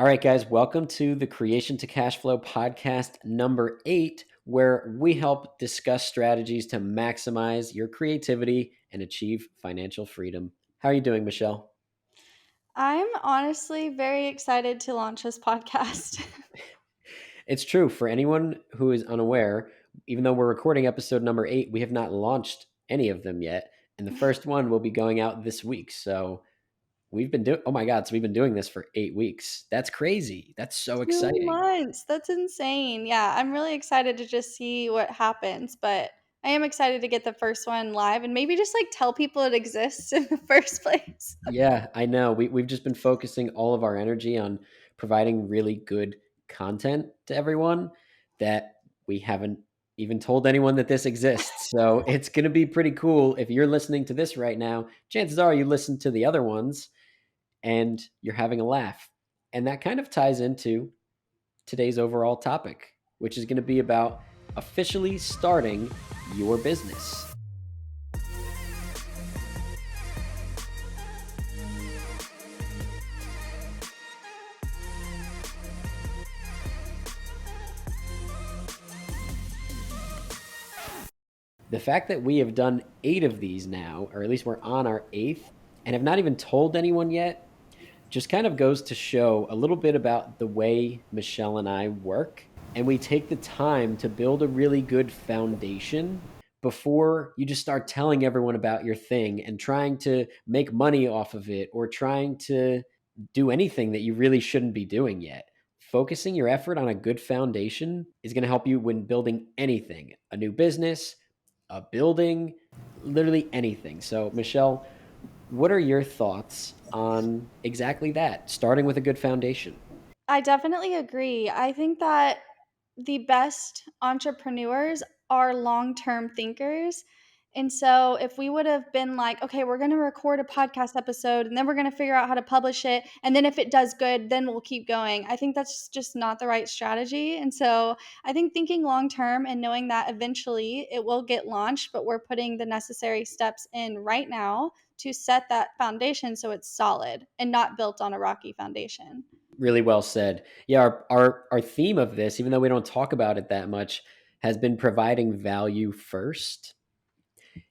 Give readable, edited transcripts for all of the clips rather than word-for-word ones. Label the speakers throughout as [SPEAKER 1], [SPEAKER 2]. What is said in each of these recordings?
[SPEAKER 1] All right, guys, welcome to the Creation to Cash Flow podcast number 8, where we help discuss strategies to maximize your creativity and achieve financial freedom. How are you doing, Michelle?
[SPEAKER 2] I'm honestly very excited to launch this podcast.
[SPEAKER 1] It's true. For anyone who is unaware, even though we're recording episode number 8, we have not launched any of them yet. And the first one will be going out this week. So we've been doing, oh my God, so we've been doing this for 8 weeks. That's crazy. That's so
[SPEAKER 2] 2
[SPEAKER 1] exciting.
[SPEAKER 2] months. That's insane. Yeah, I'm really excited to just see what happens, but I am excited to get the first one live and maybe just like tell people it exists in the first place.
[SPEAKER 1] Yeah, I know. We've just been focusing all of our energy on providing really good content to everyone that we haven't even told anyone that this exists. So it's going to be pretty cool. If you're listening to this right now, chances are you listened to the other ones and you're having a laugh. And that kind of ties into today's overall topic, which is going to be about officially starting your business. The fact that we have done 8 of these now, or at least we're on our 8th, and have not even told anyone yet, just kind of goes to show a little bit about the way Michelle and I work. And we take the time to build a really good foundation before you just start telling everyone about your thing and trying to make money off of it or trying to do anything that you really shouldn't be doing yet. Focusing your effort on a good foundation is going to help you when building anything, a new business, a building, literally anything. So, Michelle, what are your thoughts on exactly that? Starting with a good foundation.
[SPEAKER 2] I definitely agree. I think that the best entrepreneurs are long term thinkers. And so, if we would have been like, okay, we're going to record a podcast episode and then we're going to figure out how to publish it. And then if it does good, then we'll keep going. I think that's just not the right strategy. And so, I think thinking long term and knowing that eventually it will get launched, but we're putting the necessary steps in right now to set that foundation so it's solid and not built on a rocky foundation.
[SPEAKER 1] Really well said. Yeah, our theme of this, even though we don't talk about it that much, has been providing value first.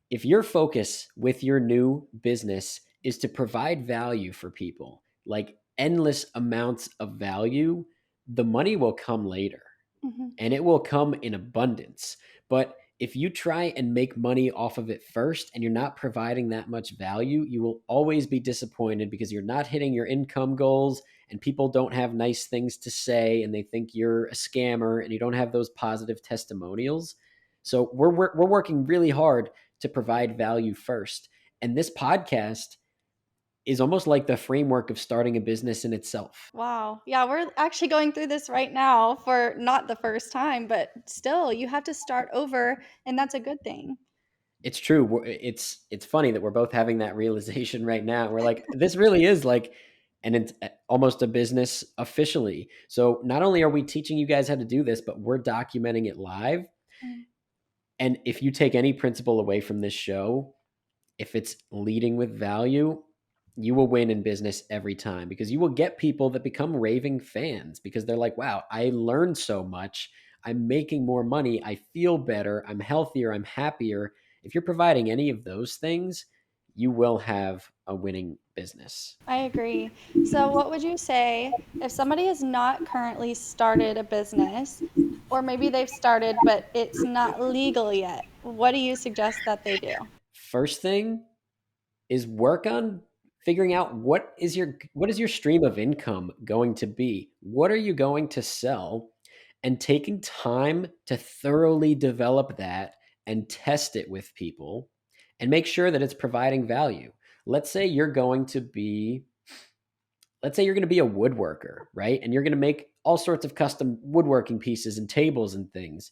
[SPEAKER 1] If your focus with your new business is to provide value for people, like endless amounts of value, the money will come later
[SPEAKER 2] Mhm.
[SPEAKER 1] and it will come in abundance. But if you try and make money off of it first and you're not providing that much value, you will always be disappointed because you're not hitting your income goals and people don't have nice things to say and they think you're a scammer and you don't have those positive testimonials. So we're working really hard to provide value first. And this podcast is almost like the framework of starting a business in itself.
[SPEAKER 2] Wow. Yeah, we're actually going through this right now for not the first time, but still, you have to start over, and that's a good thing.
[SPEAKER 1] It's true. It's funny that we're both having that realization right now. We're like, this really is like almost a business officially. So not only are we teaching you guys how to do this, but we're documenting it live.
[SPEAKER 2] Mm.
[SPEAKER 1] And if you take any principle away from this show, if it's leading with value, you will win in business every time because you will get people that become raving fans because they're like, wow, I learned so much. I'm making more money. I feel better. I'm healthier. I'm happier. If you're providing any of those things, you will have a winning business.
[SPEAKER 2] I agree. So, what would you say if somebody has not currently started a business, or maybe they've started, but it's not legal yet? What do you suggest that they do?
[SPEAKER 1] First thing is work on figuring out what is your stream of income going to be? What are you going to sell? And taking time to thoroughly develop that and test it with people and make sure that it's providing value. Let's say you're going to be let's say you're going to be a woodworker, right? And you're going to make all sorts of custom woodworking pieces and tables and things.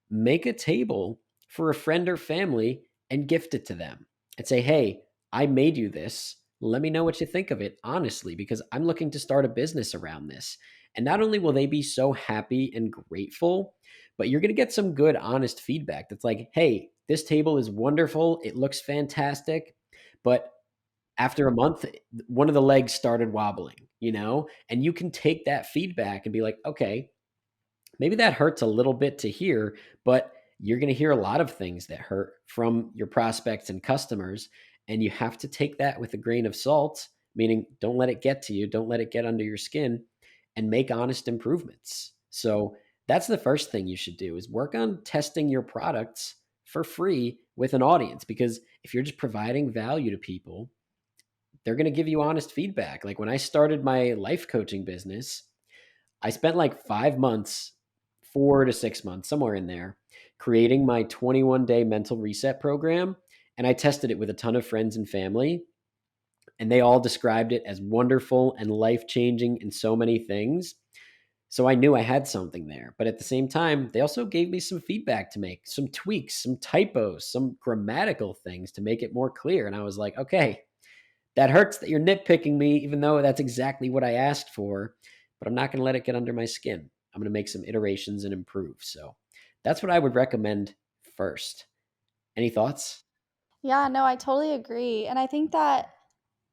[SPEAKER 1] Make a table for a friend or family and gift it to them and say, hey, I made you this. Let me know what you think of it, honestly, because I'm looking to start a business around this. And not only will they be so happy and grateful, but you're going to get some good, honest feedback that's like, hey, this table is wonderful. It looks fantastic. But After a month, one of the legs started wobbling, you know? And you can take that feedback and be like, okay, maybe that hurts a little bit to hear, but you're going to hear a lot of things that hurt from your prospects and customers. And you have to take that with a grain of salt, meaning don't let it get to you, don't let it get under your skin, and make honest improvements. So that's the first thing you should do is work on testing your products for free with an audience, because if you're just providing value to people, they're going to give you honest feedback. Like when I started my life coaching business, I spent like 5 months, 4 to 6 months, somewhere in there, creating my 21-day mental reset program. And I tested it with a ton of friends and family, and they all described it as wonderful and life changing in so many things. So I knew I had something there. But at the same time, they also gave me some feedback to make, some tweaks, some typos, some grammatical things to make it more clear. And I was like, okay, that hurts that you're nitpicking me, even though that's exactly what I asked for, but I'm not going to let it get under my skin. I'm going to make some iterations and improve. So that's what I would recommend first. Any thoughts?
[SPEAKER 2] Yeah, no, I totally agree. And I think that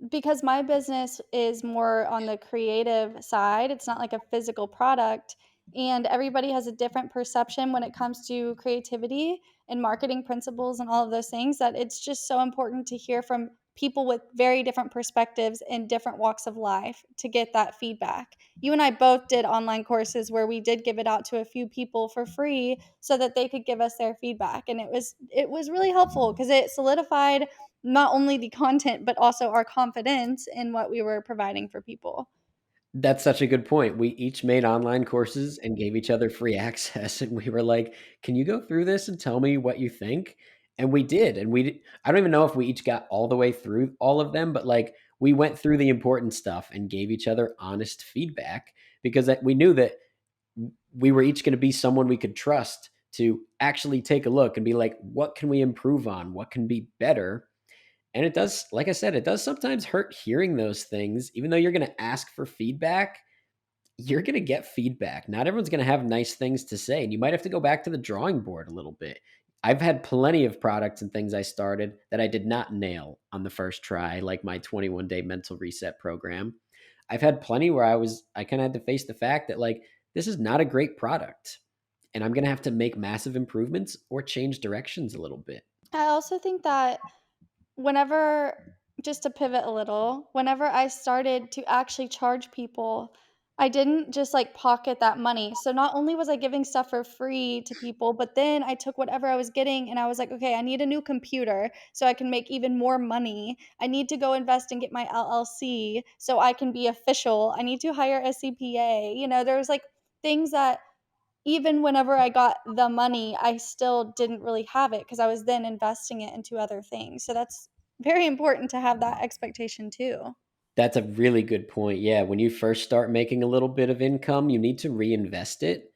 [SPEAKER 2] because my business is more on the creative side, it's not like a physical product. And everybody has a different perception when it comes to creativity and marketing principles and all of those things, that it's just so important to hear from people with very different perspectives in different walks of life to get that feedback. You and I both did online courses where we did give it out to a few people for free so that they could give us their feedback, and it was really helpful because it solidified not only the content, but also our confidence in what we were providing for people.
[SPEAKER 1] That's such a good point. We each made online courses and gave each other free access. And we were like, can you go through this and tell me what you think? And we did. And I don't even know if we each got all the way through all of them, but like we went through the important stuff and gave each other honest feedback, because we knew that we were each going to be someone we could trust to actually take a look and be like, what can we improve on? What can be better? And it does, like I said, it does sometimes hurt hearing those things, even though you're going to ask for feedback. You're going to get feedback. Not everyone's going to have nice things to say. And you might have to go back to the drawing board a little bit. I've had plenty of products and things I started that I did not nail on the first try, like my 21-day mental reset program. I've had plenty where I kind of had to face the fact that, like, this is not a great product. And I'm going to have to make massive improvements or change directions a little bit.
[SPEAKER 2] I also think that whenever, just to pivot a little, whenever I started to actually charge people, I didn't just like pocket that money. So not only was I giving stuff for free to people, but then I took whatever I was getting and I was like, okay, I need a new computer so I can make even more money. I need to go invest and get my LLC so I can be official. I need to hire a CPA. There was like things that even whenever I got the money, I still didn't really have it because I was then investing it into other things. So that's very important to have that expectation too.
[SPEAKER 1] That's a really good point. Yeah, when you first start making a little bit of income, you need to reinvest it.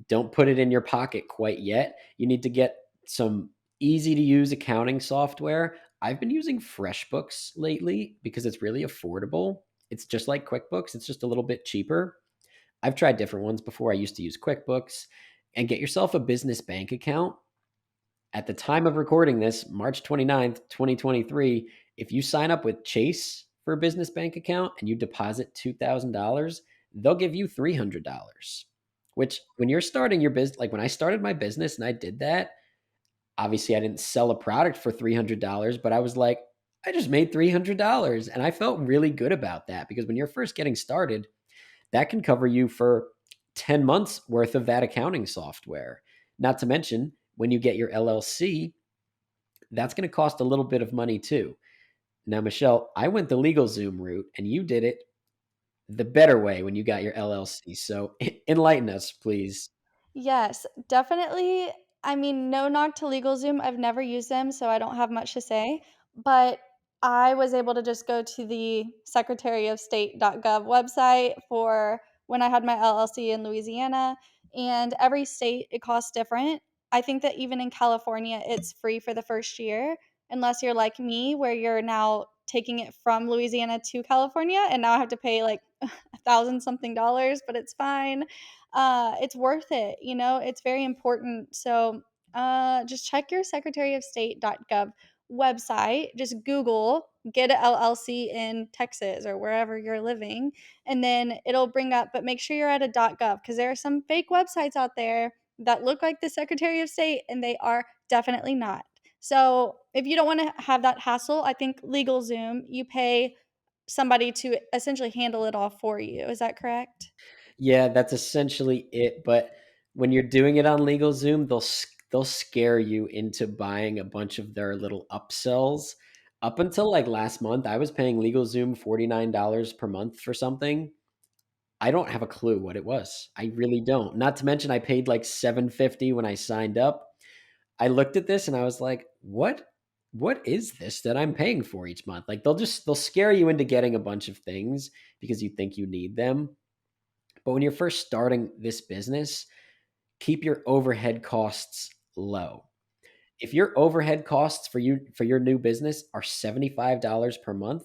[SPEAKER 1] Don't put it in your pocket quite yet. You need to get some easy to use accounting software. I've been using FreshBooks lately because it's really affordable. It's just like QuickBooks, it's just a little bit cheaper. I've tried different ones before. I used to use QuickBooks. And get yourself a business bank account. At the time of recording this, March 29th, 2023, if you sign up with Chase for a business bank account and you deposit $2,000, they'll give you $300. Which, when you're starting your business, like when I started my business and I did that, obviously I didn't sell a product for $300, but I was like, I just made $300. And I felt really good about that, because when you're first getting started, that can cover you for 10 months worth of that accounting software. Not to mention, when you get your LLC, that's going to cost a little bit of money too. Now, Michelle, I went the LegalZoom route and you did it the better way when you got your LLC. So enlighten us, please.
[SPEAKER 2] Yes, definitely. I mean, no knock to LegalZoom. I've never used them, so I don't have much to say. But I was able to just go to the secretaryofstate.gov website for when I had my LLC in Louisiana, and every state it costs different. I think that even in California, it's free for the first year, unless you're like me, where you're now taking it from Louisiana to California, and now I have to pay like a thousand something dollars, but it's fine. It's worth it. It's very important. So just check your secretaryofstate.gov website, just Google, get a LLC in Texas or wherever you're living, and then it'll bring up, but make sure you're at a .gov because there are some fake websites out there that look like the Secretary of State and they are definitely not. So, if you don't want to have that hassle, I think LegalZoom, you pay somebody to essentially handle it all for you. Is that correct?
[SPEAKER 1] Yeah, that's essentially it, but when you're doing it on LegalZoom, they'll scare you into buying a bunch of their little upsells. Up until, like, last month, I was paying LegalZoom $49 per month for something. I don't have a clue what it was. I really don't. Not to mention I paid, like, $7.50 when I signed up. I looked at this and I was like, what is this that I'm paying for each month?" Like, they'll scare you into getting a bunch of things because you think you need them. But when you're first starting this business, keep your overhead costs low. If your overhead costs for your new business are $75 per month,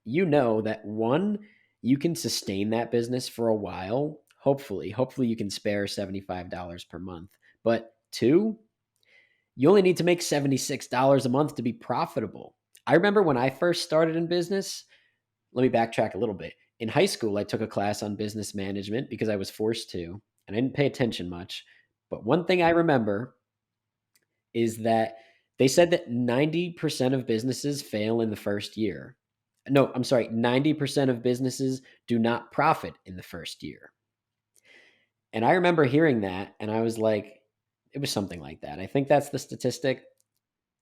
[SPEAKER 1] you know that one, you can sustain that business for a while. Hopefully you can spare $75 per month. But two, you only need to make $76 a month to be profitable. I remember when I first started in business, let me backtrack a little bit. In high school, I took a class on business management because I was forced to, and I didn't pay attention much. But one thing I remember is that they said that 90% of businesses fail in the first year. No, I'm sorry, 90% of businesses do not profit in the first year. And I remember hearing that, and I was like, it was something like that. I think that's the statistic.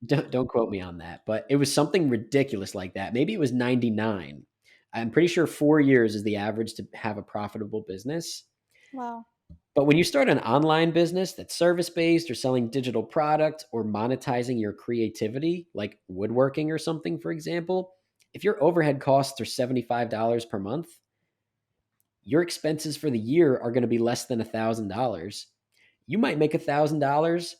[SPEAKER 1] Don't quote me on that, but it was something ridiculous like that. Maybe it was 99. I'm pretty sure 4 years is the average to have a profitable business.
[SPEAKER 2] Wow.
[SPEAKER 1] But when you start an online business that's service-based or selling digital product or monetizing your creativity, like woodworking or something, for example, if your overhead costs are $75 per month, your expenses for the year are going to be less than $1,000. You might make $1,000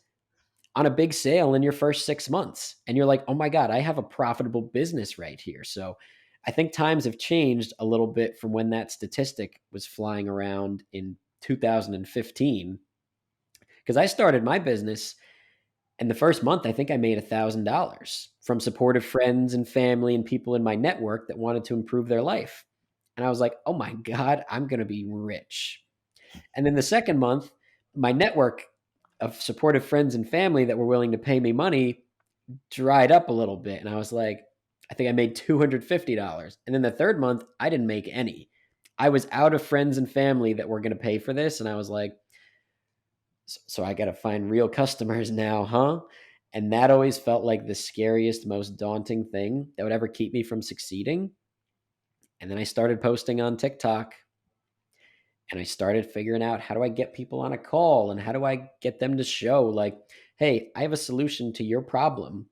[SPEAKER 1] on a big sale in your first 6 months. And you're like, oh my God, I have a profitable business right here. So I think times have changed a little bit from when that statistic was flying around in 2015. Because I started my business, and the first month, I think I made $1,000 from supportive friends and family and people in my network that wanted to improve their life. And I was like, oh my God, I'm going to be rich. And then the second month, my network of supportive friends and family that were willing to pay me money dried up a little bit. And I was like, I think I made $250. And then the third month, I didn't make any. I was out of friends and family that were going to pay for this. And I was like, so I got to find real customers now, huh? And that always felt like the scariest, most daunting thing that would ever keep me from succeeding. And then I started posting on TikTok, and I started figuring out, how do I get people on a call and how do I get them to show, like, hey, I have a solution to your problem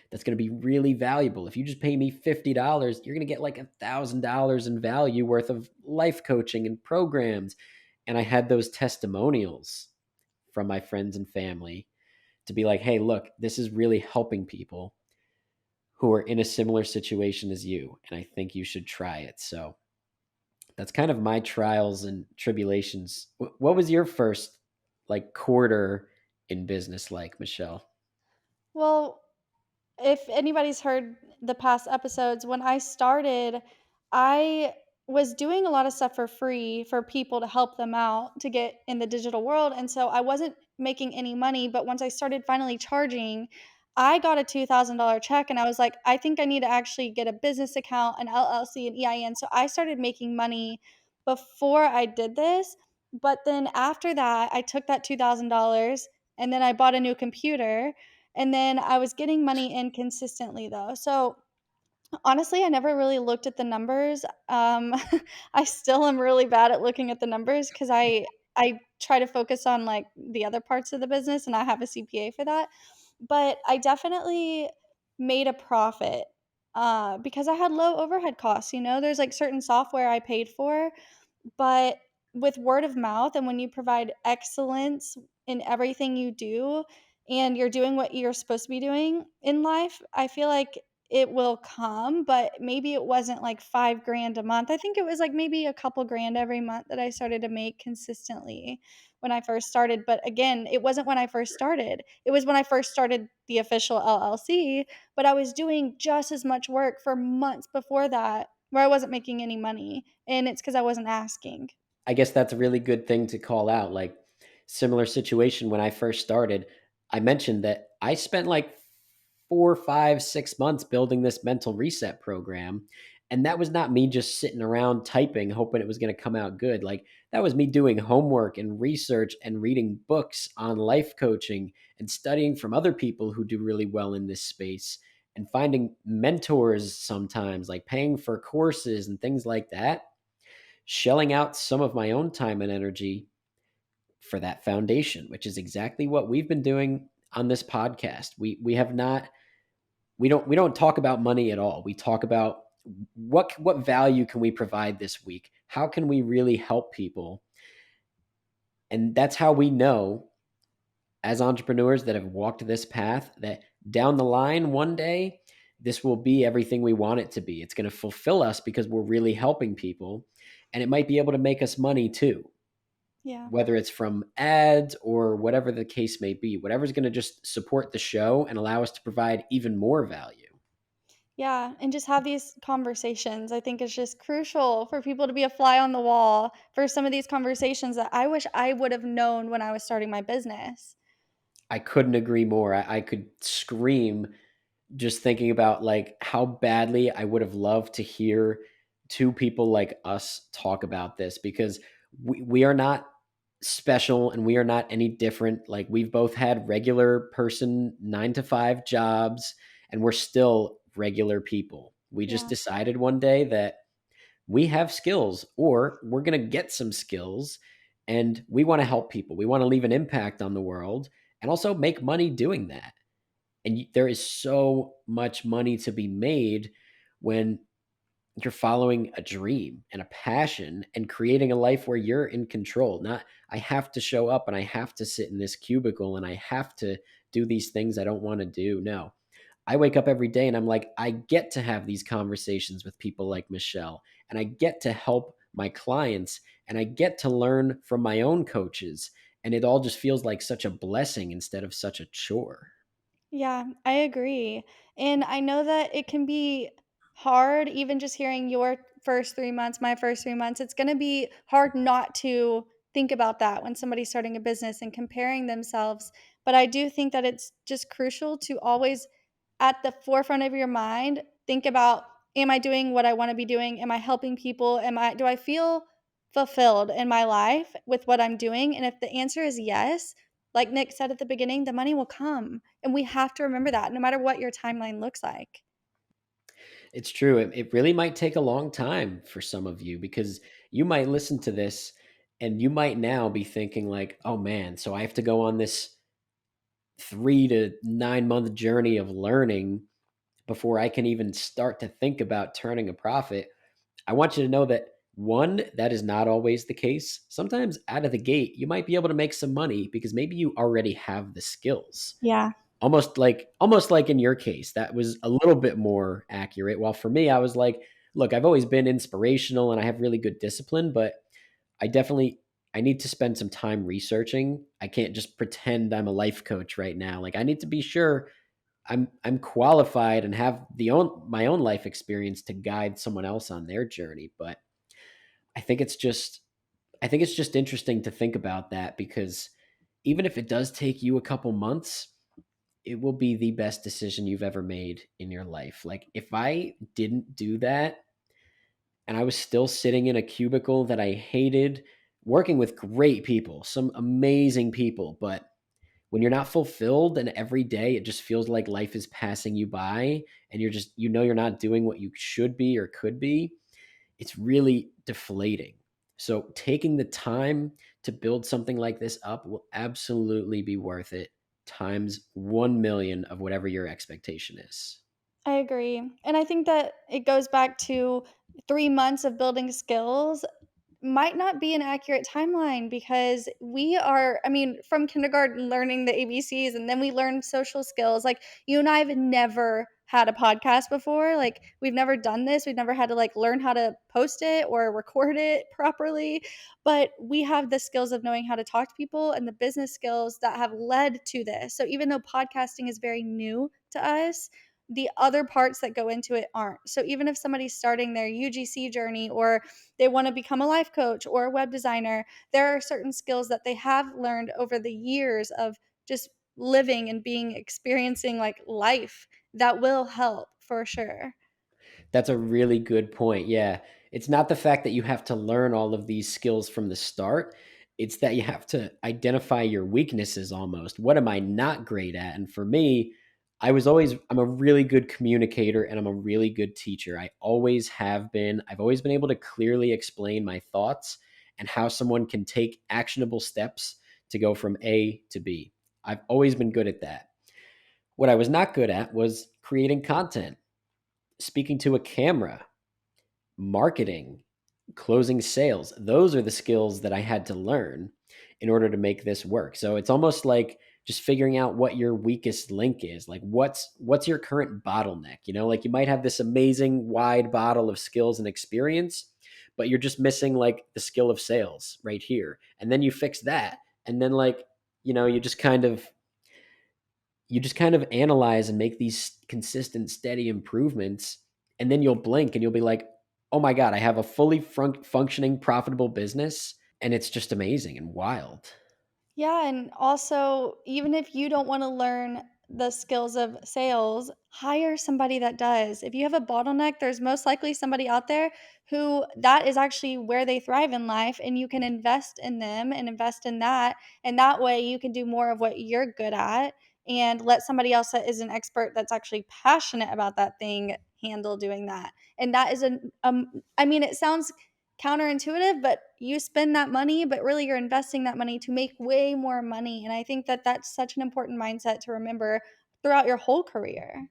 [SPEAKER 1] that's going to be really valuable. If you just pay me $50, you're going to get like $1,000 in value worth of life coaching and programs. And I had those testimonials from my friends and family to be like, hey, look, this is really helping people who are in a similar situation as you. And I think you should try it. So that's kind of my trials and tribulations. What was your first, like, quarter in business like, Michelle?
[SPEAKER 2] Well, if anybody's heard the past episodes, when I started, I was doing a lot of stuff for free for people to help them out to get in the digital world. And so I wasn't making any money. But once I started finally charging, I got a $2,000 check and I was like, I think I need to actually get a business account, an LLC, an EIN. So I started making money before I did this. But then after that, I took that $2,000 and then I bought a new computer and then I was getting money in consistently though. So honestly, I never really looked at the numbers. I still am really bad at looking at the numbers because I try to focus on like the other parts of the business, and I have a CPA for that. But I definitely made a profit because I had low overhead costs. You know, there's like certain software I paid for, but with word of mouth and when you provide excellence in everything you do and you're doing what you're supposed to be doing in life, I feel like it will come, but maybe it wasn't like 5 grand a month. I think it was like maybe a couple grand every month that I started to make consistently when I first started. But again, it wasn't when I first started. It was when I first started the official LLC, but I was doing just as much work for months before that where I wasn't making any money. And it's because I wasn't asking.
[SPEAKER 1] I guess that's a really good thing to call out. Like, similar situation when I first started. I mentioned that I spent like 4, 5, 6 months building this mental reset program. And that was not me just sitting around typing, hoping it was going to come out good. Like, that was me doing homework and research and reading books on life coaching and studying from other people who do really well in this space and finding mentors sometimes, like paying for courses and things like that, shelling out some of my own time and energy for that foundation, which is exactly what we've been doing on this podcast. We have not we don't talk about money at all. We talk about what value can we provide this week? How can we really help people? And that's how we know, as entrepreneurs that have walked this path, that down the line one day this will be everything we want it to be. It's going to fulfill us because we're really helping people, and it might be able to make us money too,
[SPEAKER 2] Yeah.
[SPEAKER 1] whether it's from ads or whatever the case may be, whatever's going to just support the show and allow us to provide even more value.
[SPEAKER 2] Yeah, and just have these conversations. I think it's just crucial for people to be a fly on the wall for some of these conversations that I wish I would have known when I was starting my business.
[SPEAKER 1] I couldn't agree more. I could scream just thinking about like how badly I would have loved to hear two people like us talk about this, because we are not special and we are not any different. Like, we've both had regular person 9 to 5 jobs and we're still regular people. We just
[SPEAKER 2] Yeah.
[SPEAKER 1] decided one day that we have skills, or we're going to get some skills, and we want to help people. We want to leave an impact on the world and also make money doing that. And there is so much money to be made when you're following a dream and a passion and creating a life where you're in control. Not, I have to show up and I have to sit in this cubicle and I have to do these things I don't want to do. No, I wake up every day and I'm like, I get to have these conversations with people like Michelle, and I get to help my clients, and I get to learn from my own coaches. And it all just feels like such a blessing instead of such a chore.
[SPEAKER 2] Yeah, I agree. And I know that it can be hard, even just hearing your first 3 months, my first 3 months. It's gonna be hard not to think about that when somebody's starting a business and comparing themselves. But I do think that it's just crucial to always, at the forefront of your mind, think about, am I doing what I wanna be doing? Am I helping people? Do I feel fulfilled in my life with what I'm doing? And if the answer is yes, like Nick said at the beginning, the money will come. And we have to remember that no matter what your timeline looks like.
[SPEAKER 1] It's true. It really might take a long time for some of you, because you might listen to this and you might now be thinking like, "Oh man, so I have to go on this 3 to 9 month journey of learning before I can even start to think about turning a profit." I want you to know that, one, that is not always the case. Sometimes out of the gate, you might be able to make some money because maybe you already have the skills.
[SPEAKER 2] Yeah.
[SPEAKER 1] Almost like in your case, that was a little bit more accurate. While for me, I was like, look, I've always been inspirational and I have really good discipline, but I definitely I need to spend some time researching. I can't just pretend I'm a life coach right now. Like, I need to be sure I'm qualified and have my own life experience to guide someone else on their journey. But I think it's just I think it's just interesting to think about that, because even if it does take you a couple months, it will be the best decision you've ever made in your life. Like, if I didn't do that and I was still sitting in a cubicle that I hated, working with great people, some amazing people, but when you're not fulfilled and every day it just feels like life is passing you by and you're not doing what you should be or could be, it's really deflating. So taking the time to build something like this up will absolutely be worth it, times 1 million of whatever your expectation is.
[SPEAKER 2] I agree. And I think that it goes back to 3 months of building skills might not be an accurate timeline because we are, I mean, from kindergarten learning the ABCs and then we learn social skills. Like, you and I have never had a podcast before. Like, we've never done this. We've never had to like learn how to post it or record it properly. But we have the skills of knowing how to talk to people and the business skills that have led to this. So even though podcasting is very new to us, the other parts that go into it aren't. So even if somebody's starting their UGC journey, or they want to become a life coach or a web designer, there are certain skills that they have learned over the years of just living and being experiencing like life that will help for sure.
[SPEAKER 1] That's a really good point. Yeah. It's not the fact that you have to learn all of these skills from the start. It's that you have to identify your weaknesses almost. What am I not great at? And for me, I'm a really good communicator and I'm a really good teacher. I always have been. I've always been able to clearly explain my thoughts and how someone can take actionable steps to go from A to B. I've always been good at that. What I was not good at was creating content, speaking to a camera, marketing, closing sales. Those are the skills that I had to learn in order to make this work. So it's almost like just figuring out what your weakest link is. Like what's your current bottleneck? You know, like you might have this amazing wide bottle of skills and experience, but you're just missing like the skill of sales right here. And then you fix that. And then like, you know, you just kind of analyze and make these consistent, steady improvements. And then you'll blink and you'll be like, oh my God, I have a fully functioning, profitable business. And it's just amazing and wild.
[SPEAKER 2] Yeah, and also, even if you don't want to learn the skills of sales, hire somebody that does. If you have a bottleneck, there's most likely somebody out there who that is actually where they thrive in life, and you can invest in them and invest in that. And that way, you can do more of what you're good at and let somebody else that is an expert that's actually passionate about that thing handle doing that. And that is I mean, it sounds counterintuitive, but you spend that money, but really you're investing that money to make way more money. And I think that that's such an important mindset to remember throughout your whole career.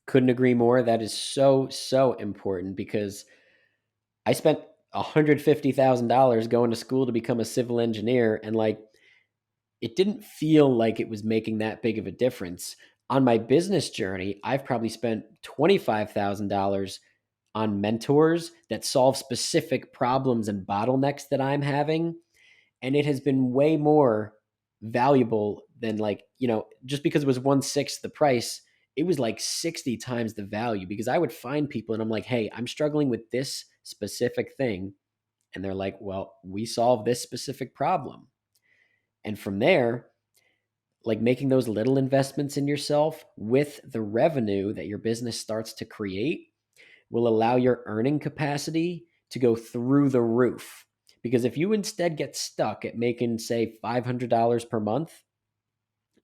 [SPEAKER 1] Couldn't agree more. That is so, so important because I spent $150,000 going to school to become a civil engineer. And like, it didn't feel like it was making that big of a difference. On my business journey, I've probably spent $25,000 on mentors that solve specific problems and bottlenecks that I'm having. And it has been way more valuable than like, you know, just because it was 1/6 the price, it was like 60 times the value because I would find people and I'm like, hey, I'm struggling with this specific thing. And they're like, well, we solve this specific problem. And from there, like making those little investments in yourself with the revenue that your business starts to create will allow your earning capacity to go through the roof. Because if you instead get stuck at making, say, $500 per month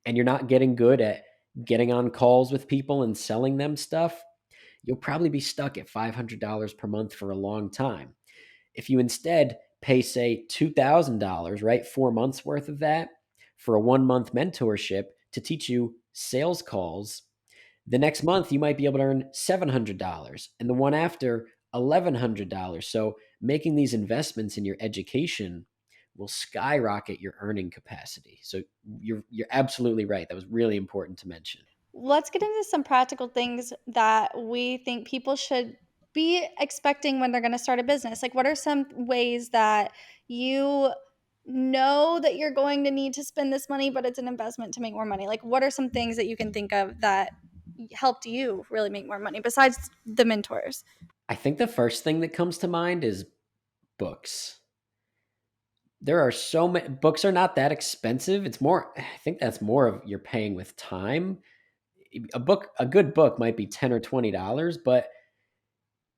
[SPEAKER 1] and you're not getting good at getting on calls with people and selling them stuff, you'll probably be stuck at $500 per month for a long time. If you instead pay, say, $2,000, right, 4 months worth of that for a 1 month mentorship to teach you sales calls, the next month, you might be able to earn $700 and the one after, $1,100. So, making these investments in your education will skyrocket your earning capacity. So, you're absolutely right. That was really important to mention.
[SPEAKER 2] Let's get into some practical things that we think people should be expecting when they're going to start a business. Like, what are some ways that you know that you're going to need to spend this money, but it's an investment to make more money? Like, what are some things that you can think of that helped you really make more money besides the mentors?
[SPEAKER 1] I think the first thing that comes to mind is books. There are so many books are not that expensive. It's more, I think that's more of you're paying with time. A good book might be 10 or $20, but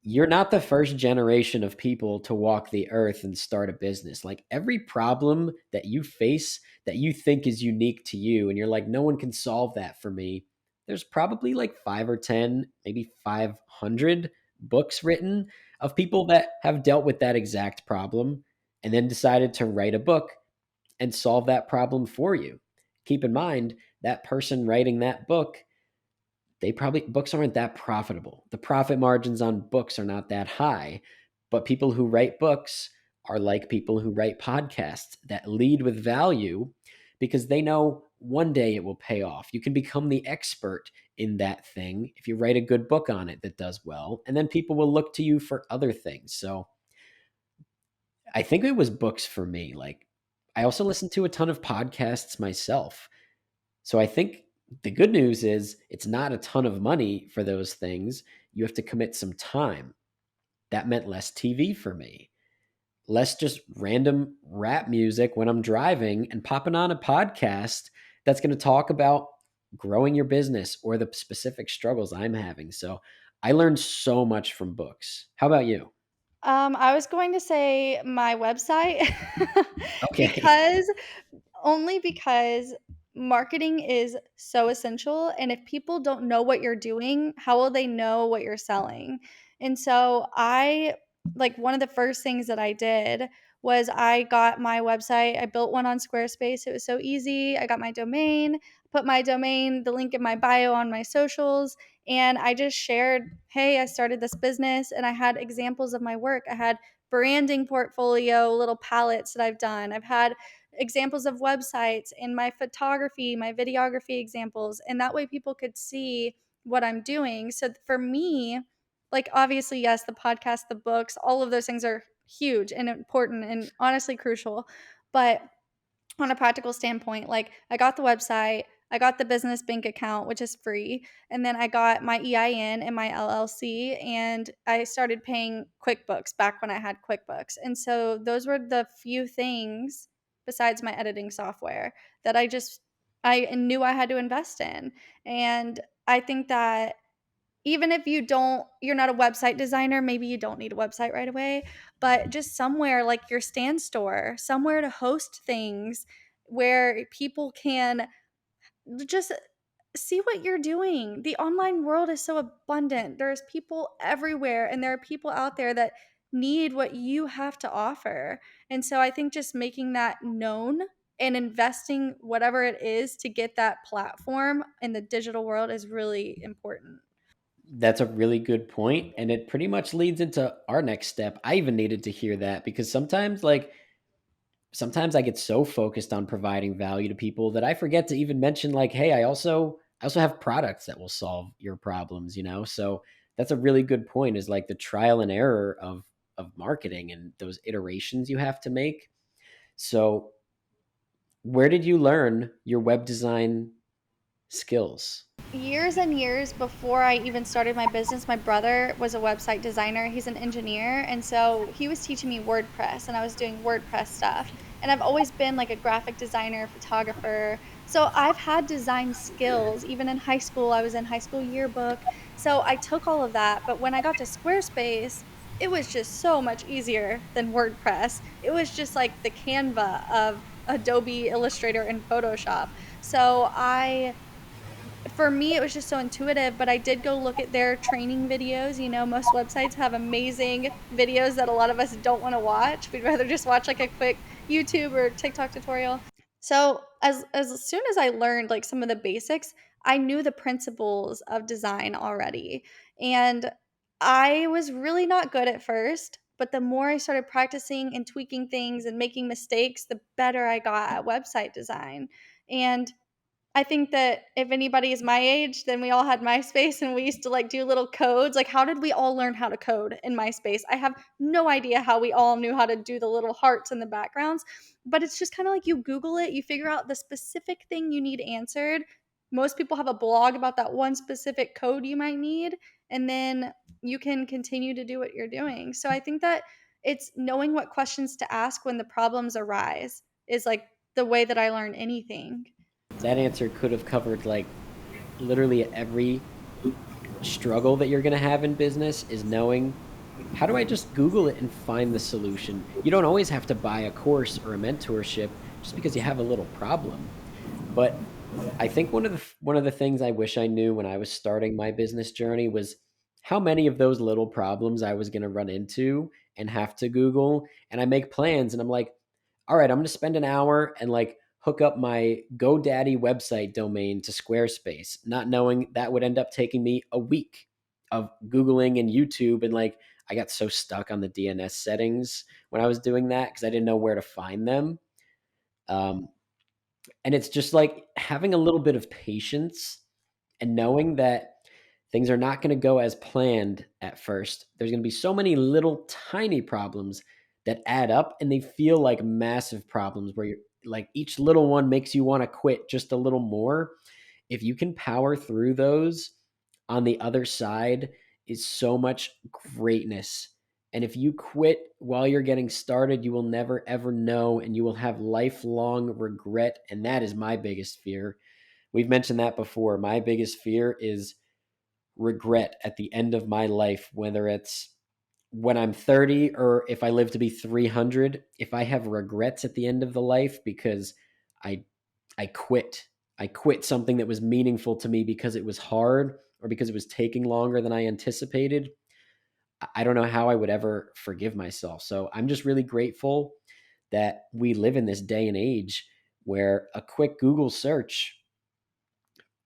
[SPEAKER 1] you're not the first generation of people to walk the earth and start a business. Like every problem that you face that you think is unique to you, and you're like, no one can solve that for me. There's probably like 5 or 10, maybe 500 books written of people that have dealt with that exact problem and then decided to write a book and solve that problem for you. Keep in mind, that person writing that book, they probably books aren't that profitable. The profit margins on books are not that high, but people who write books are like people who write podcasts that lead with value because they know one day it will pay off. You can become the expert in that thing if you write a good book on it that does well, and then people will look to you for other things. So I think it was books for me. Like, I also listen to a ton of podcasts myself. So I think the good news is it's not a ton of money for those things. You have to commit some time. That meant less TV for me, less just random rap music when I'm driving and popping on a podcast that's going to talk about growing your business or the specific struggles I'm having. So I learned so much from books. How about you?
[SPEAKER 2] I was going to say my website
[SPEAKER 1] Okay.
[SPEAKER 2] because only because marketing is so essential, and if people don't know what you're doing, how will they know what you're selling? And so I like one of the first things that I did was I got my website. I built one on Squarespace. It was so easy. I got my domain, put my domain, the link in my bio on my socials, and I just shared, "Hey, I started this business," and I had examples of my work. I had branding portfolio, little palettes that I've done. I've had examples of websites and my photography, my videography examples. And that way people could see what I'm doing. So for me, like obviously, yes, the podcast, the books, all of those things are huge and important and honestly crucial. But on a practical standpoint, like I got the website, I got the business bank account, which is free, and then I got my EIN and my LLC, and I started paying QuickBooks back when I had QuickBooks. And so those were the few things besides my editing software that I knew I had to invest in. And I think that even if you're not a website designer, maybe you don't need a website right away, but just somewhere like your stand store, somewhere to host things where people can just see what you're doing. The online world is so abundant. There's people everywhere, and there are people out there that need what you have to offer. And so I think just making that known and investing whatever it is to get that platform in the digital world is really important.
[SPEAKER 1] That's a really good point, and it pretty much leads into our next step. I even needed to hear that because sometimes I get so focused on providing value to people that I forget to even mention like, hey, I also have products that will solve your problems, you know? So that's a really good point, is like the trial and error of marketing and those iterations you have to make. So where did you learn your web design skills?
[SPEAKER 2] Years and years before I even started my business, my brother was a website designer. He's an engineer. And so he was teaching me WordPress, and I was doing WordPress stuff. And I've always been like a graphic designer, photographer. So I've had design skills. Even in high school, I was in high school yearbook. So I took all of that. But when I got to Squarespace, it was just so much easier than WordPress. It was just like the Canva of Adobe Illustrator and Photoshop. So for me, it was just so intuitive, but I did go look at their training videos. You know, most websites have amazing videos that a lot of us don't want to watch. We'd rather just watch like a quick YouTube or TikTok tutorial. So as soon as I learned like some of the basics, I knew the principles of design already. And I was really not good at first, but the more I started practicing and tweaking things and making mistakes, the better I got at website design. And I think that if anybody is my age, then we all had MySpace and we used to like do little codes. Like, how did we all learn how to code in MySpace? I have no idea how we all knew how to do the little hearts in the backgrounds, but it's just kind of like you Google it, you figure out the specific thing you need answered. Most people have a blog about that one specific code you might need, and then you can continue to do what you're doing. So I think that it's knowing what questions to ask when the problems arise is like the way that I learn anything.
[SPEAKER 1] That answer could have covered like literally every struggle that you're going to have in business, is knowing, how do I just Google it and find the solution? You don't always have to buy a course or a mentorship just because you have a little problem. But I think one of the things I wish I knew when I was starting my business journey was how many of those little problems I was going to run into and have to Google. And I make plans and I'm like, all right, I'm going to spend an hour and like hook up my GoDaddy website domain to Squarespace, not knowing that would end up taking me a week of Googling and YouTube. And like, I got so stuck on the DNS settings when I was doing that because I didn't know where to find them. Um, And it's just like having a little bit of patience and knowing that things are not going to go as planned at first. There's going to be so many little tiny problems that add up and they feel like massive problems where you're like each little one makes you want to quit just a little more. If you can power through those, on the other side is so much greatness. And if you quit while you're getting started, you will never ever know and you will have lifelong regret. And that is my biggest fear. We've mentioned that before. My biggest fear is regret at the end of my life, whether it's when I'm 30 or if I live to be 300. If I have regrets at the end of the life because I I quit. I quit something that was meaningful to me because it was hard or because it was taking longer than I anticipated. I don't know how I would ever forgive myself. So I'm just really grateful that we live in this day and age where a quick Google search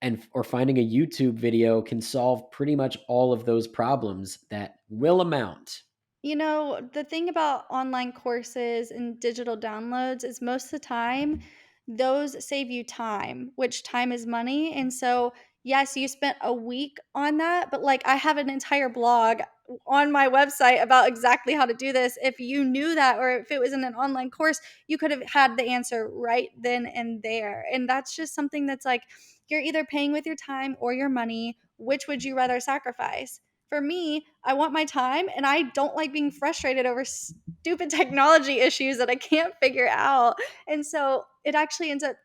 [SPEAKER 1] and or finding a YouTube video can solve pretty much all of those problems that will amount.
[SPEAKER 2] You know, the thing about online courses and digital downloads is most of the time, those save you time, which time is money. And so, yes, you spent a week on that, but like I have an entire blog on my website about exactly how to do this. If you knew that, or if it was in an online course, you could have had the answer right then and there. And that's just something that's like, you're either paying with your time or your money. Which would you rather sacrifice? For me, I want my time and I don't like being frustrated over stupid technology issues that I can't figure out. And so it actually ends up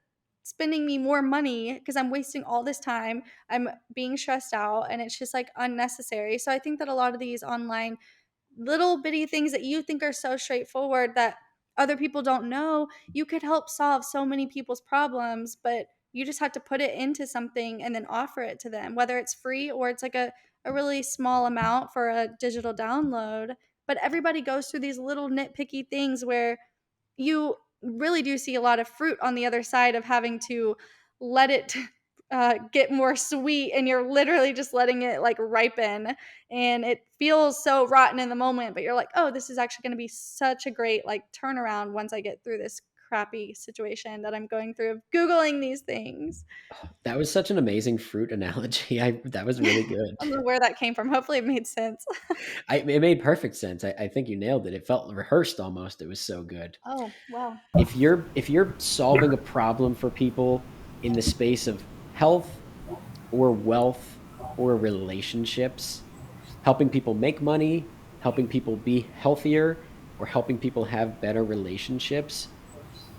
[SPEAKER 2] spending me more money because I'm wasting all this time. I'm being stressed out and it's just like unnecessary. So I think that a lot of these online little bitty things that you think are so straightforward that other people don't know, you could help solve so many people's problems, but you just have to put it into something and then offer it to them, whether it's free or it's like a really small amount for a digital download. But everybody goes through these little nitpicky things where you really do see a lot of fruit on the other side of having to let it get more sweet, and you're literally just letting it like ripen, and it feels so rotten in the moment, but you're like, oh, this is actually going to be such a great like turnaround once I get through this crappy situation that I'm going through of googling these things.
[SPEAKER 1] That was such an amazing fruit analogy. That was really
[SPEAKER 2] I
[SPEAKER 1] good.
[SPEAKER 2] don't know where that came from. Hopefully it made sense.
[SPEAKER 1] It made perfect sense. I think you nailed it. It felt rehearsed almost. It was so good.
[SPEAKER 2] Oh, wow.
[SPEAKER 1] If you're solving a problem for people in the space of health or wealth or relationships, helping people make money, helping people be healthier, or helping people have better relationships,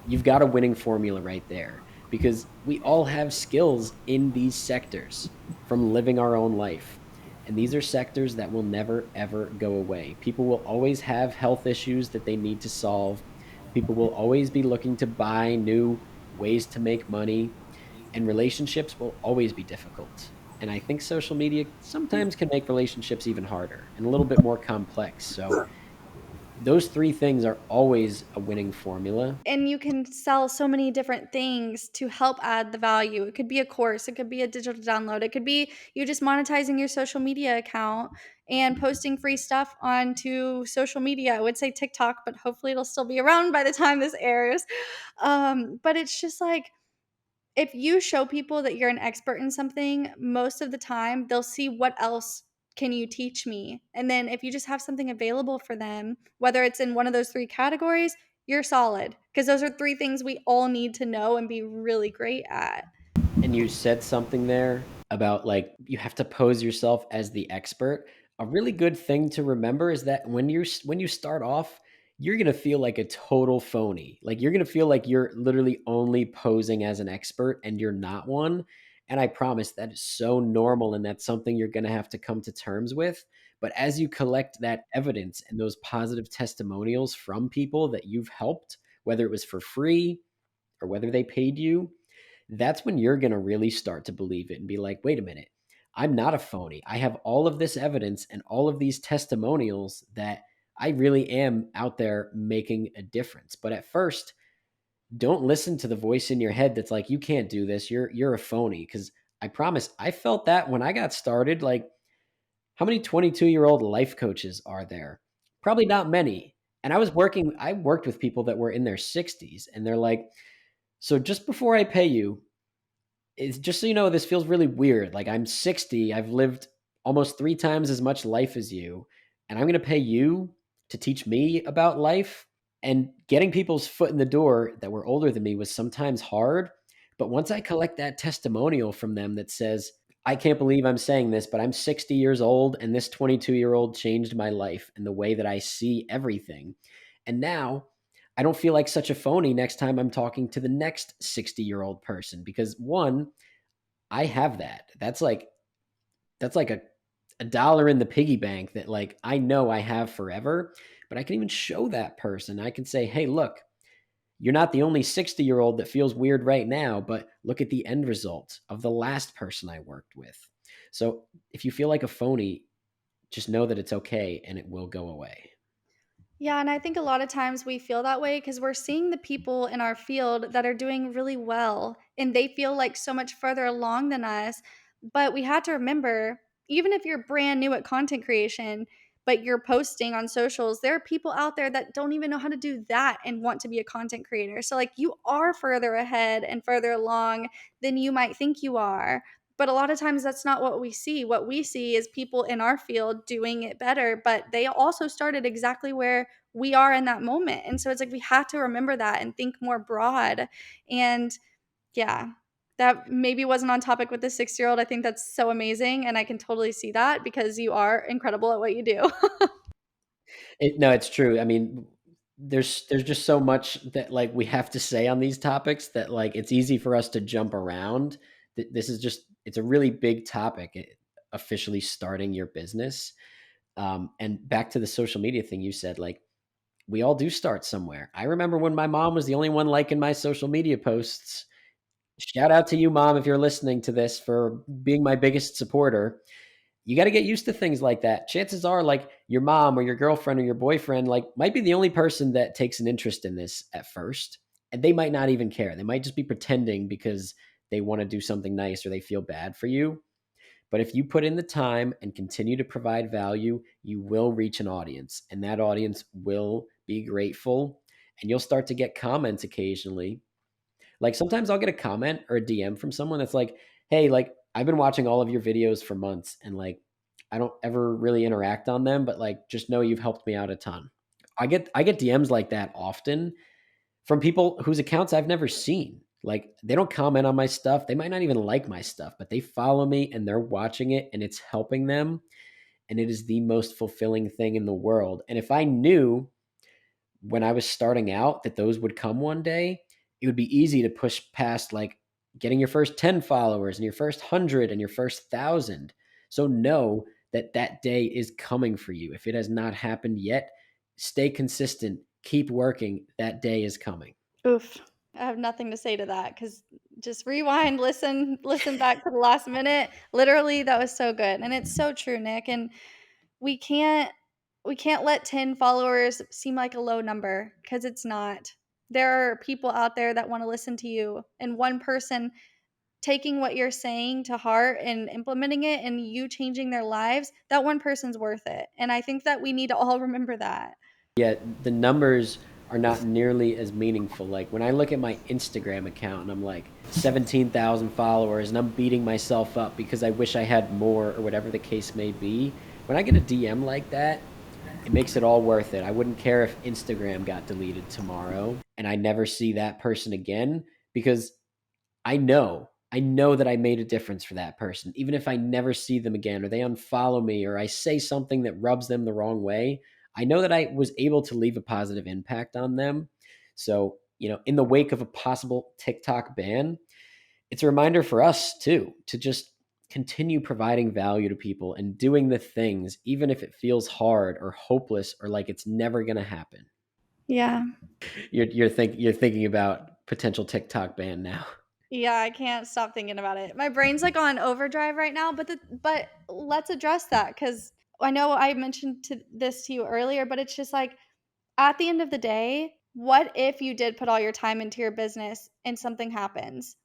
[SPEAKER 1] you've got a winning formula right there because we all have skills in these sectors from living our own life. And these are sectors that will never, ever go away. People will always have health issues that they need to solve. People will always be looking to buy new ways to make money, and relationships will always be difficult. And I think social media sometimes can make relationships even harder and a little bit more complex. So, those three things are always a winning formula.
[SPEAKER 2] And you can sell so many different things to help add the value. It could be a course, it could be a digital download, it could be you just monetizing your social media account and posting free stuff onto social media. I would say TikTok, but hopefully it'll still be around by the time this airs. But it's just like if you show people that you're an expert in something, most of the time they'll see what else can you teach me? And then if you just have something available for them, whether it's in one of those three categories, you're solid because those are three things we all need to know and be really great at.
[SPEAKER 1] And you said something there about like you have to pose yourself as the expert. A really good thing to remember is that when you start off, you're going to feel like a total phony. Like you're going to feel like you're literally only posing as an expert and you're not one. And I promise that is so normal and that's something you're going to have to come to terms with. But as you collect that evidence and those positive testimonials from people that you've helped, whether it was for free or whether they paid you, that's when you're going to really start to believe it and be like, wait a minute, I'm not a phony. I have all of this evidence and all of these testimonials that I really am out there making a difference. But at first, don't listen to the voice in your head that's like, you can't do this. You're a phony. Because I promise, I felt that when I got started. Like, how many 22-year-old life coaches are there? Probably not many. And I worked with people that were in their 60s, and they're like, So just before I pay you, it's just so you know, this feels really weird. Like I'm 60, I've lived almost 3 times as much life as you, and I'm going to pay you to teach me about life. And getting people's foot in the door that were older than me was sometimes hard. But once I collect that testimonial from them that says, I can't believe I'm saying this, but I'm 60 years old and this 22-year-old changed my life and the way that I see everything. And now I don't feel like such a phony next time I'm talking to the next 60-year-old person because one, I have that. That's like a dollar in the piggy bank that like I know I have forever, but I can even show that person. I can say, "Hey, look, you're not the only 60-year-old that feels weird right now, but look at the end result of the last person I worked with." So, if you feel like a phony, just know that it's okay and it will go away.
[SPEAKER 2] Yeah, and I think a lot of times we feel that way because we're seeing the people in our field that are doing really well and they feel like so much further along than us. But we have to remember, even if you're brand new at content creation, but you're posting on socials, there are people out there that don't even know how to do that and want to be a content creator. So, like, you are further ahead and further along than you might think you are. But a lot of times that's not what we see. What we see is people in our field doing it better, but they also started exactly where we are in that moment. And so it's like we have to remember that and think more broad. And yeah, that maybe wasn't on topic with the 6-year-old. I think that's so amazing. And I can totally see that because you are incredible at what you do.
[SPEAKER 1] No, it's true. I mean, there's just so much that like we have to say on these topics that like it's easy for us to jump around. This is just it's a really big topic. Officially starting your business, and back to the social media thing you said, like we all do start somewhere. I remember when my mom was the only one liking my social media posts. Shout out to you, mom, if you're listening to this for being my biggest supporter. You got to get used to things like that. Chances are, like your mom or your girlfriend or your boyfriend, like might be the only person that takes an interest in this at first, and they might not even care. They might just be pretending because they want to do something nice or they feel bad for you. But if you put in the time and continue to provide value, you will reach an audience, and that audience will be grateful. And you'll start to get comments occasionally. Like sometimes I'll get a comment or a DM from someone that's like, "Hey, like I've been watching all of your videos for months and like I don't ever really interact on them, but like just know you've helped me out a ton." I get DMs like that often from people whose accounts I've never seen. Like they don't comment on my stuff. They might not even like my stuff, but they follow me and they're watching it and it's helping them, and it is the most fulfilling thing in the world. And if I knew when I was starting out that those would come one day, it would be easy to push past like getting your first 10 followers and your first 100 and your first 1,000. So know that that day is coming for you. If it has not happened yet, stay consistent, keep working. That day is coming.
[SPEAKER 2] Oof. I have nothing to say to that because just rewind, listen back to the last minute. Literally, that was so good. And it's so true, Nick. And we can't we can't let 10 followers seem like a low number because it's not. There are people out there that want to listen to you, and one person taking what you're saying to heart and implementing it and you changing their lives, that one person's worth it. And I think that we need to all remember that.
[SPEAKER 1] Yet the numbers are not nearly as meaningful. Like when I look at my Instagram account and I'm like 17,000 followers and I'm beating myself up because I wish I had more or whatever the case may be, when I get a DM like that, it makes it all worth it. I wouldn't care if Instagram got deleted tomorrow and I never see that person again because I know that I made a difference for that person. Even if I never see them again or they unfollow me or I say something that rubs them the wrong way, I know that I was able to leave a positive impact on them. So, in the wake of a possible TikTok ban, it's a reminder for us too to just continue providing value to people and doing the things, even if it feels hard or hopeless or like it's never going to happen.
[SPEAKER 2] Yeah.
[SPEAKER 1] You're thinking about potential TikTok ban now.
[SPEAKER 2] Yeah, I can't stop thinking about it. My brain's like on overdrive right now, but let's address that cuz I know I mentioned this to you earlier, but it's just like at the end of the day, what if you did put all your time into your business and something happens?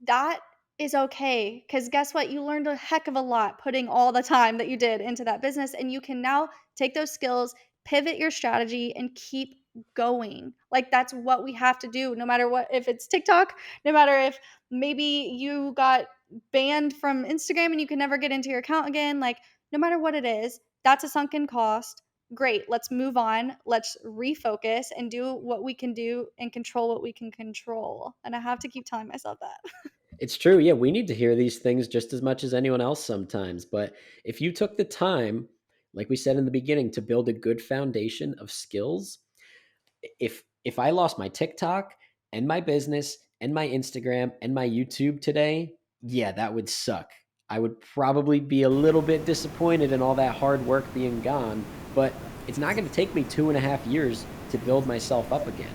[SPEAKER 2] That is okay because guess what? You learned a heck of a lot putting all the time that you did into that business, and you can now take those skills, pivot your strategy, and keep going. Like that's what we have to do no matter what, if it's TikTok, no matter if maybe you got banned from Instagram and you can never get into your account again, like no matter what it is, that's a sunken cost. Great, let's move on. Let's refocus and do what we can do and control what we can control. And I have to keep telling myself that.
[SPEAKER 1] It's true. Yeah, we need to hear these things just as much as anyone else sometimes. But if you took the time, like we said in the beginning, to build a good foundation of skills, if I lost my TikTok and my business and my Instagram and my YouTube today, yeah, that would suck. I would probably be a little bit disappointed in all that hard work being gone, but it's not going to take me 2.5 years to build myself up again.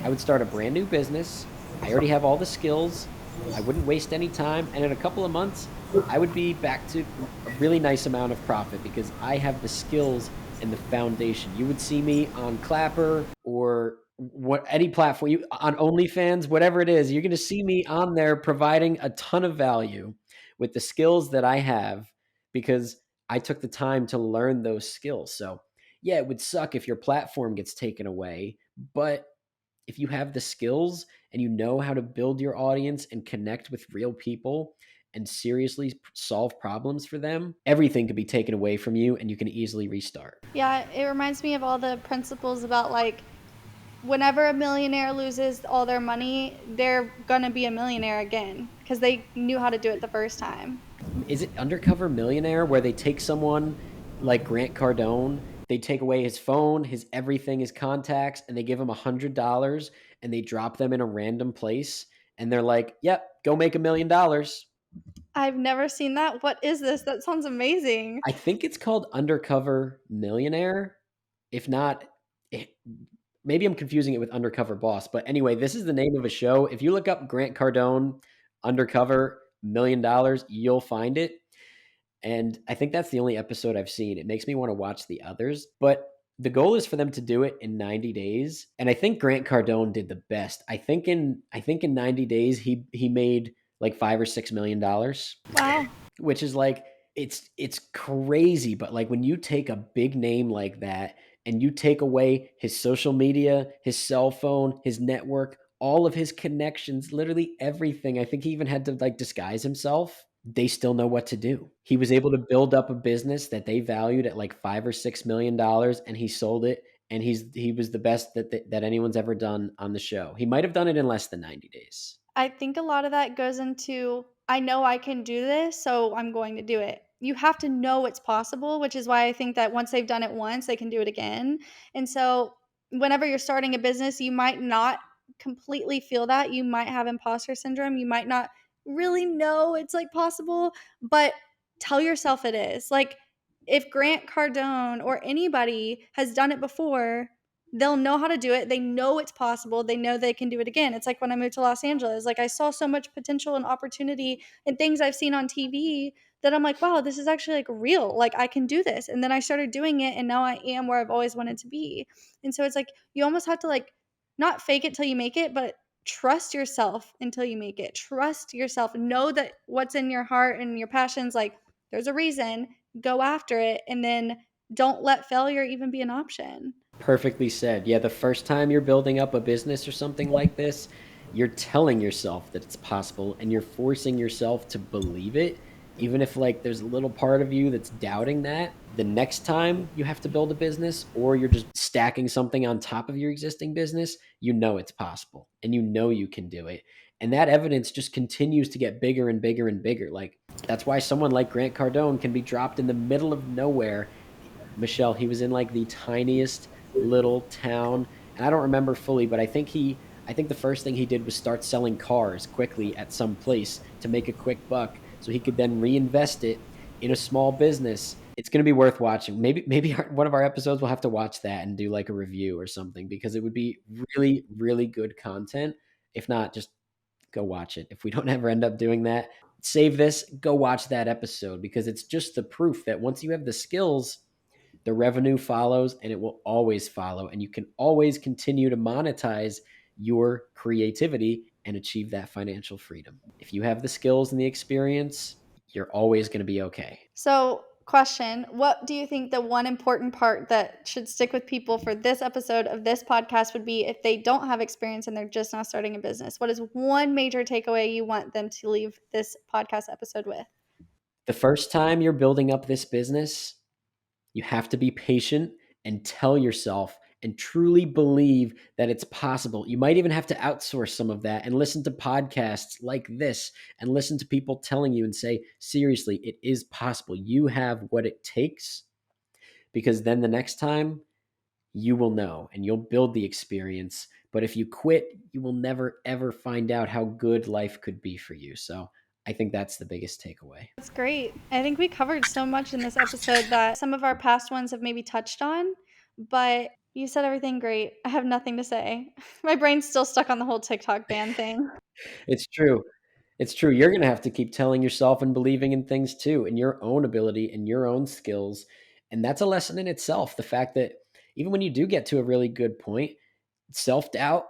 [SPEAKER 1] I would start a brand new business. I already have all the skills. I wouldn't waste any time. And in a couple of months, I would be back to a really nice amount of profit because I have the skills and the foundation. You would see me on Clapper or what any platform you on OnlyFans, whatever it is, you're going to see me on there providing a ton of value with the skills that I have because I took the time to learn those skills. So, yeah, it would suck if your platform gets taken away, but if you have the skills and you know how to build your audience and connect with real people and seriously solve problems for them, everything could be taken away from you and you can easily restart.
[SPEAKER 2] Yeah, it reminds me of all the principles about like whenever a millionaire loses all their money, they're gonna be a millionaire again because they knew how to do it the first time.
[SPEAKER 1] Is it Undercover Millionaire where they take someone like Grant Cardone, they take away his phone, his everything, his contacts, and they give him $100 and they drop them in a random place and they're like, "Yep, go make $1 million."
[SPEAKER 2] I've never seen that. What is this? That sounds amazing.
[SPEAKER 1] I think it's called Undercover Millionaire. If not, it, maybe I'm confusing it with Undercover Boss. But anyway, this is the name of a show. If you look up Grant Cardone Undercover $1 million, you'll find it. And I think that's the only episode I've seen. It makes me want to watch the others. But the goal is for them to do it in 90 days. And I think Grant Cardone did the best. I think in 90 days he made like 5 or 6 million dollars,
[SPEAKER 2] Wow.
[SPEAKER 1] which is like it's crazy, but like when you take a big name like that and you take away his social media, his cell phone, his network, all of his connections, literally everything. I think he even had to like disguise himself. They still know what to do. He was able to build up a business that they valued at like 5 or 6 million dollars, and he sold it. And he was the best that anyone's ever done on the show. He might have done it in less than 90 days.
[SPEAKER 2] I think a lot of that goes into I know I can do this, so I'm going to do it. You have to know it's possible, which is why I think that once they've done it once, they can do it again. And so, whenever you're starting a business, you might not completely feel that. You might have imposter syndrome. You might not really know it's like possible, but tell yourself it is. Like, if Grant Cardone or anybody has done it before, they'll know how to do it. They know it's possible. They know they can do it again. It's like when I moved to Los Angeles, like I saw so much potential and opportunity and things I've seen on TV that I'm like, wow, this is actually like real. Like I can do this. And then I started doing it and now I am where I've always wanted to be. And so it's like you almost have to like not fake it till you make it, but trust yourself until you make it. Trust yourself. Know that what's in your heart and your passions, like there's a reason. Go after it and then don't let failure even be an option.
[SPEAKER 1] Perfectly said. Yeah, the first time you're building up a business or something like this, you're telling yourself that it's possible and you're forcing yourself to believe it, even if like there's a little part of you that's doubting that. The next time you have to build a business or you're just stacking something on top of your existing business, you know it's possible and you know you can do it. And that evidence just continues to get bigger and bigger and bigger. Like that's why someone like Grant Cardone can be dropped in the middle of nowhere. Michelle, he was in like the tiniest little town, and I don't remember fully, but I think the first thing he did was start selling cars quickly at some place to make a quick buck so he could then reinvest it in a small business. It's going to be worth watching. Maybe one of our episodes we'll have to watch that and do like a review or something because it would be really really good content. If not, just go watch it. If we don't ever end up doing that, save this, go watch that episode because it's just the proof that once you have the skills, the revenue follows and it will always follow. And you can always continue to monetize your creativity and achieve that financial freedom. If you have the skills and the experience, you're always going to be okay.
[SPEAKER 2] So, Question: what do you think the one important part that should stick with people for this episode of this podcast would be if they don't have experience and they're just now starting a business? What is one major takeaway you want them to leave this podcast episode with?
[SPEAKER 1] The first time you're building up this business, you have to be patient and tell yourself and truly believe that it's possible. You might even have to outsource some of that and listen to podcasts like this and listen to people telling you and say, seriously, it is possible. You have what it takes, because then the next time you will know and you'll build the experience. But if you quit, you will never, ever find out how good life could be for you. So I think that's the biggest takeaway.
[SPEAKER 2] That's great. I think we covered so much in this episode that some of our past ones have maybe touched on, but you said everything great. I have nothing to say. My brain's still stuck on the whole TikTok ban thing.
[SPEAKER 1] It's true. It's true. You're going to have to keep telling yourself and believing in things too, in your own ability and your own skills. And that's a lesson in itself. The fact that even when you do get to a really good point, self doubt,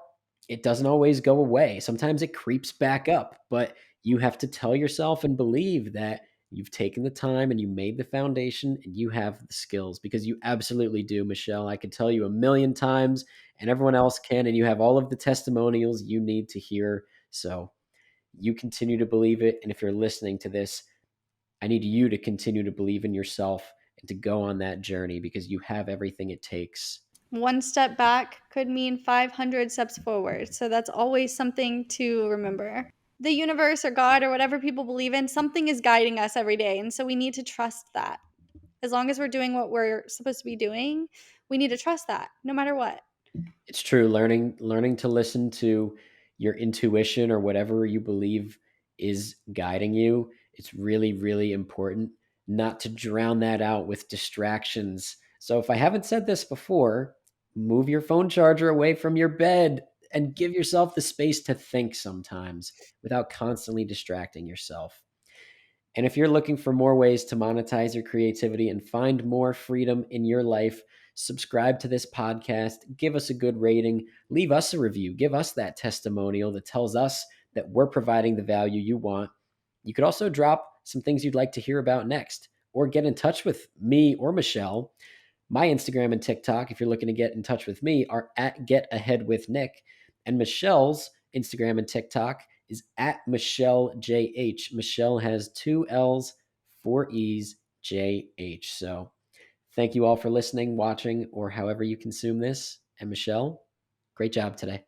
[SPEAKER 1] it doesn't always go away. Sometimes it creeps back up, but you have to tell yourself and believe that you've taken the time and you made the foundation and you have the skills, because you absolutely do, Michelle. I could tell you a million times and everyone else can, and you have all of the testimonials you need to hear. So you continue to believe it. And if you're listening to this, I need you to continue to believe in yourself and to go on that journey, because you have everything it takes.
[SPEAKER 2] One step back could mean 500 steps forward. So that's always something to remember. The universe or God or whatever people believe in, something is guiding us every day. And so we need to trust that. As long as we're doing what we're supposed to be doing, we need to trust that no matter what.
[SPEAKER 1] It's true. Learning to listen to your intuition or whatever you believe is guiding you. It's really, really important not to drown that out with distractions. So if I haven't said this before, move your phone charger away from your bed and give yourself the space to think sometimes without constantly distracting yourself. And if you're looking for more ways to monetize your creativity and find more freedom in your life, subscribe to this podcast, give us a good rating, leave us a review, give us that testimonial that tells us that we're providing the value you want. You could also drop some things you'd like to hear about next, or get in touch with me or Michelle. My Instagram and TikTok, if you're looking to get in touch with me, are at Get Ahead with Nick. And Michelle's Instagram and TikTok is at Michelle JH. Michelle has two L's, four E's, JH. So thank you all for listening, watching, or however you consume this. And Michelle, great job today.